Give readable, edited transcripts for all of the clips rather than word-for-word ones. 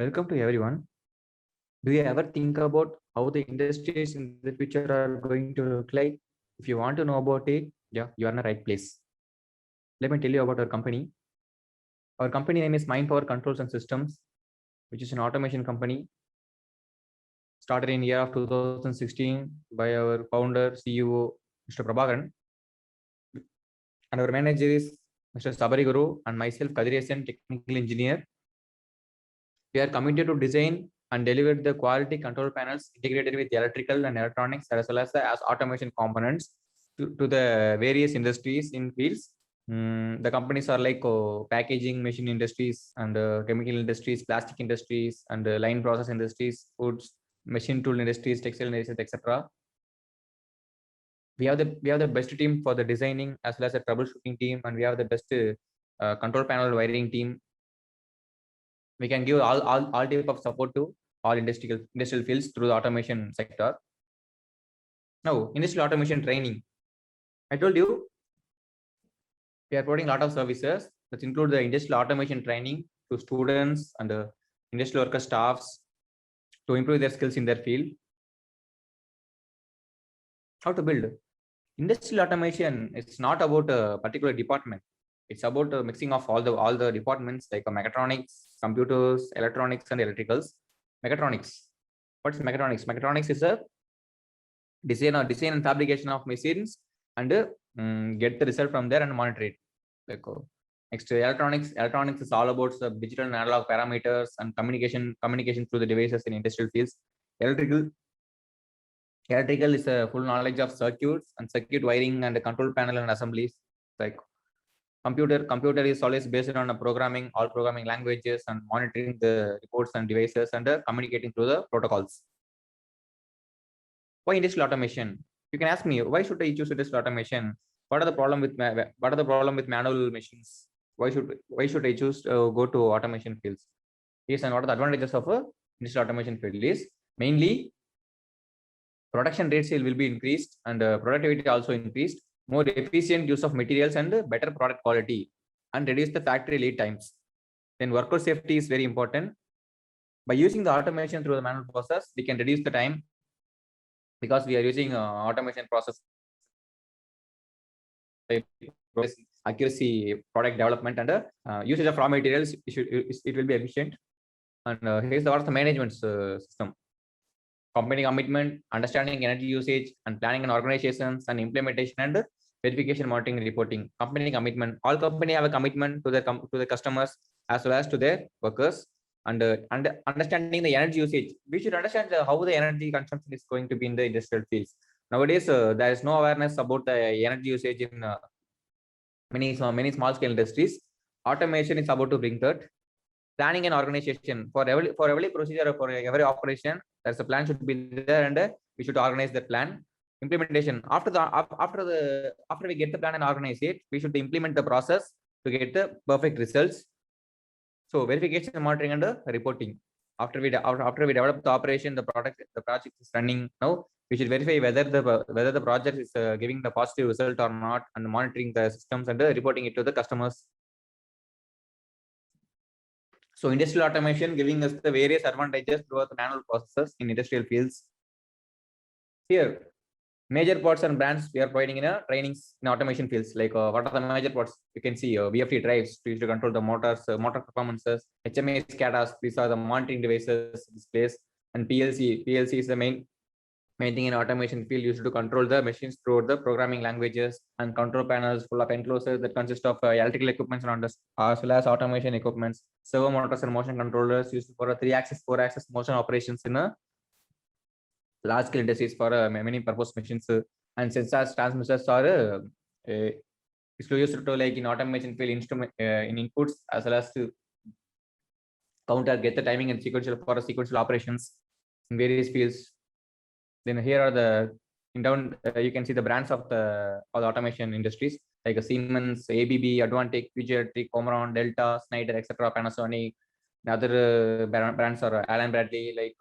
Welcome to everyone. Do you ever think about how the industries in the future are going to look like? If you want to know about it, yeah, you are in the right place. Let me tell you about our company. Our company name is Mind Power Controls and Systems, which is an automation company started in year of 2016 by our founder, CEO, Mr. Prabhakaran, and our manager is Mr. Sabari Guru and myself, Kadiriasan, technical engineer. We are committed to design and deliver the quality control panels integrated with electrical and electronics as well as automation components to the various industries in fields. The companies are like packaging machine industries and chemical industries, plastic industries, and line process industries, foods, machine tool industries, textile industries, etc. We have the best team for the designing as well as a troubleshooting team, and we have the best control panel wiring team. We can give all type of support to all industrial fields through the automation sector. Now, industrial automation training. I told you we are providing a lot of services that include the industrial automation training to students and industrial worker staffs to improve their skills in their field. How to build industrial automation? It's not about a particular department. It's about a mixing of all the departments like mechatronics, computers, electronics, and electricals. Mechatronics. What's mechatronics? Mechatronics is a design and fabrication of machines and get the result from there and monitor it. Like next, electronics is all about the digital and analog parameters and communication through the devices in industrial fields. Electrical is a full knowledge of circuits and circuit wiring and the control panel and assemblies. Like computer is always based on all programming languages and monitoring the reports and devices and communicating through the protocols. Why industrial automation? You can ask me, why should I choose industrial automation? What are the problem with manual machines? Why should I choose to go to automation fields? Yes, and what are the advantages of a industrial automation field? Is mainly production rates will be increased and productivity also increased, more efficient use of materials and better product quality, and reduce the factory lead times. Then worker safety is very important. By using the automation through the manual process, we can reduce the time because we are using automation process accuracy, product development, and usage of raw materials. It will be efficient. And here's the management system. Company commitment, understanding energy usage, and planning and organizations and implementation and verification, monitoring, and reporting. Company commitment. All company have a commitment to the customers as well as to their workers. And understanding the energy usage. We should understand how the energy consumption is going to be in the industrial fields. Nowadays, there is no awareness about the energy usage in many small scale industries. Automation is about to bring that. Planning and organization for every procedure, for every operation, there's a plan should be there, and we should organize the plan. Implementation. After we get the plan and organize it, we should implement the process to get the perfect results. So verification, monitoring, and reporting. After we develop the operation, the project is running now. We should verify whether the project is giving the positive result or not, and monitoring the systems and reporting it to the customers. So industrial automation giving us the various advantages throughout the manual processes in industrial fields. Here, major parts and brands we are providing in trainings in automation fields. Like what are the major parts? You can see VFD drives to control the motors, motor performances. HMI SCADAs, these are the monitoring devices, displays, and PLC. PLC is the main thing in automation field, used to control the machines through the programming languages, and control panels full of enclosures that consist of electrical equipment as well as automation equipments, servo motors and motion controllers used for 3-axis, 4-axis motion operations in a large scale industries for many purpose machines, and sensors, transmitters are used to like in automation field instrument in inputs as well as to counter, get the timing and sequential operations in various fields. Then here are the you can see the brands of all the automation industries like Siemens, ABB, Advantech, Fuji Electric, Omron, Delta, Schneider, etc. Panasonic. The other brands are Allen Bradley. Like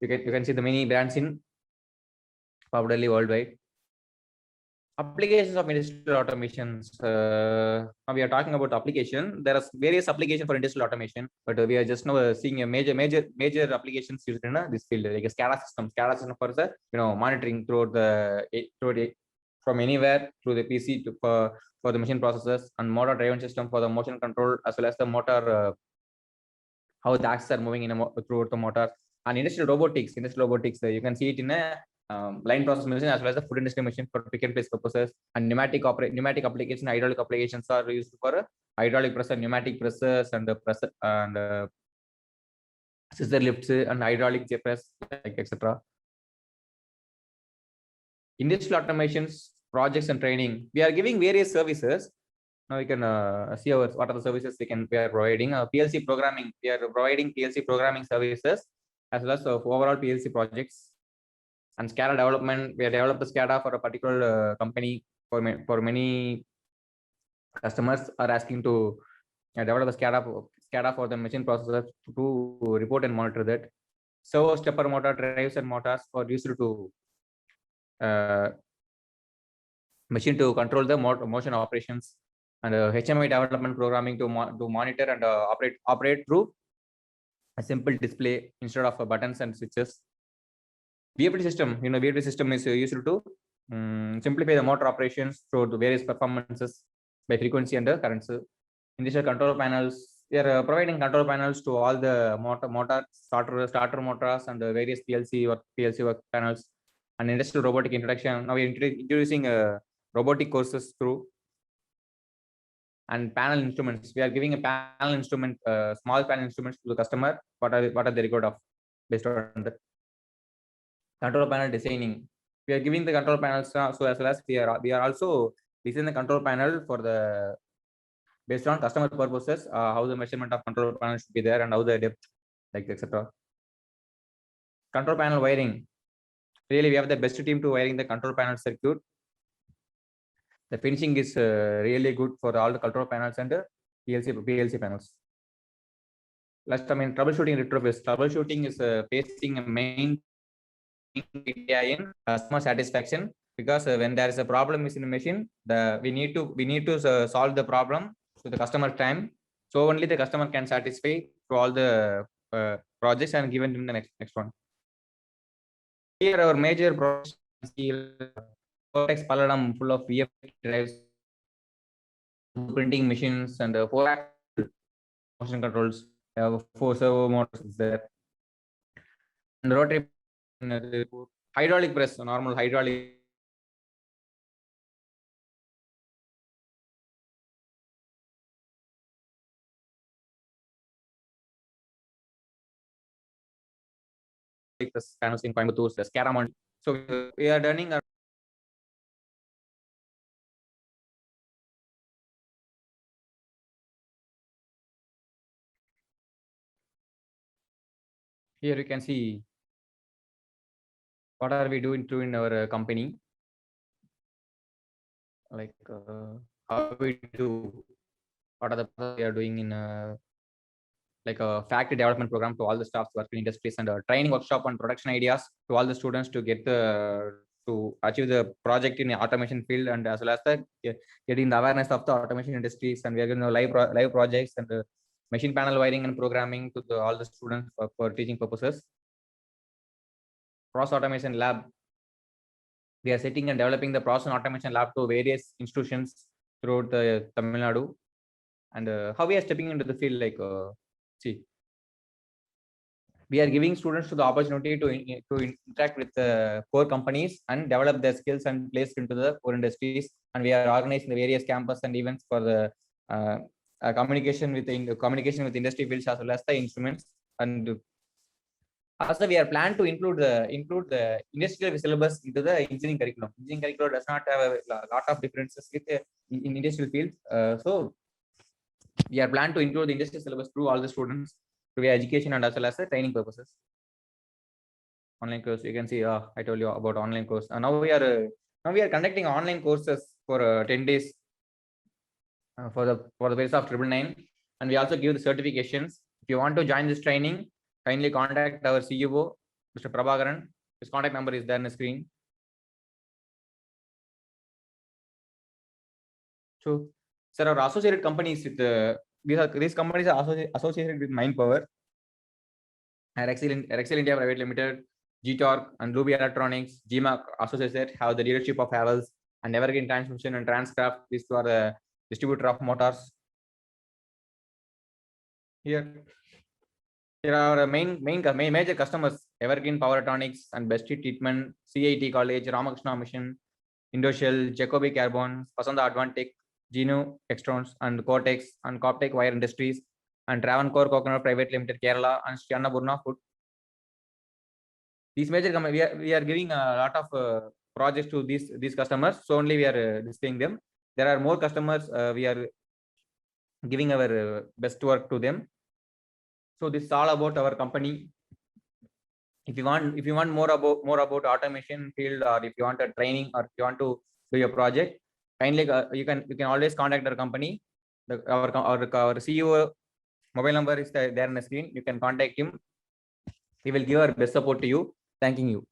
you can see the many brands in probably worldwide. Applications of industrial automations. Now we are talking about application. There are various applications for industrial automation, but we are just now seeing a major applications used in this field, like a SCADA system. SCADA system for the monitoring from anywhere through the PC to for the machine processes, and motor driven system for the motion control, as well as the motor how the axes are moving in throughout the motor. And industrial robotics, you can see it in a line process machine as well as the food industry machine for pick and place purposes. And pneumatic application, hydraulic applications are used for hydraulic pressure, pneumatic pressures, and the pressure and scissor lifts and hydraulic press, like etc. Industrial automations projects and training. We are giving various services. Now we can see what are the services we are providing. PLC programming. We are providing PLC programming services as well as overall PLC projects. And SCADA development. We have developed the SCADA for a particular company. For many customers are asking to develop the SCADA for the machine processors to report and monitor that. Servo stepper motor drives and motors are used to machine to control the motion operations. And HMI development programming to monitor and operate through a simple display instead of buttons and switches. VFD system, VFD system is used to simplify the motor operations through the various performances by frequency and currents. Industrial control panels, we are providing control panels to all the motor starter motors and the various PLC work panels. And industrial robotic introduction. Now we are introducing robotic courses through. And panel instruments. We are giving a panel instrument, small panel instruments to the customer. What are the record of based on that? Control panel designing. We are giving the control panels, so as well as we are also designing the control panel for the based on customer purposes, how the measurement of control panel should be there and how the depth, like etc. Control panel wiring. Really, we have the best team to wiring the control panel circuit. The finishing is really good for all the control panels and PLC panels. Last time in troubleshooting retrofits. Troubleshooting is facing a main idea in customer satisfaction, because when there is a problem in the machine, we need to solve the problem to the customer time. So only the customer can satisfy to all the projects and given him the next one. Here our major projects, Cortex Palladium full of VFD drives, printing machines, and 4-axis motion controls. We have 4 servo motors there. And rotary hydraulic press, normal hydraulic. Panels in Coimbatore, the SCADA. So we are learning. Here you can see what are we doing in our company, like how we do, what are the we are doing in like a factory development program to all the staffs working in industries, and a training workshop on production ideas to all the students to get to achieve the project in the automation field, and as well as the getting the awareness of the automation industries. And we are going to live projects and machine panel wiring and programming to all the students for teaching purposes. Process automation lab. We are setting and developing the process automation lab to various institutions throughout the Tamil Nadu. And how we are stepping into the field, like see, we are giving students to the opportunity to interact with core companies and develop their skills and place into the core industries. And we are organizing the various campus and events for the communication with industry fields as well as the instruments. And also we are planned to include the industrial syllabus into the engineering curriculum. Engineering curriculum does not have a lot of differences with in industrial fields. So we are planned to include the industrial syllabus through all the students to be education and as well as the training purposes. Online course, you can see I told you about online course. Now we are conducting online courses for 10 days for the base of 999, and we also give the certifications. If you want to join this training, kindly contact our CEO, Mr. Prabhakaran. His contact number is there on the screen. So, sir, our associated companies with these companies are associated with Mindpower, Excel India Private Limited, GTorque and Ruby Electronics, GMAC associated have the leadership of Havels and Evergreen Transmission and Transcraft. These are the distributor of motors. Here are major customers: Evergreen Power Electronics and Best Treatment, CIT College, Ramakrishna Mission, Indoshell, Jacobi Carbon, Pasanda Advantech, Geno Extrons and Cortex and Coptech Wire Industries and Travancore Coconut Private Limited, Kerala and Annapurna Food. These major companies, we are giving a lot of projects to these customers. So only we are displaying them. There are more customers. We are giving our best work to them. So this is all about our company. If you want more about automation field, or if you want a training, or if you want to do your project, kindly you can always contact our company. Our CEO mobile number is there on the screen. You can contact him. We will give our best support to you. Thanking you.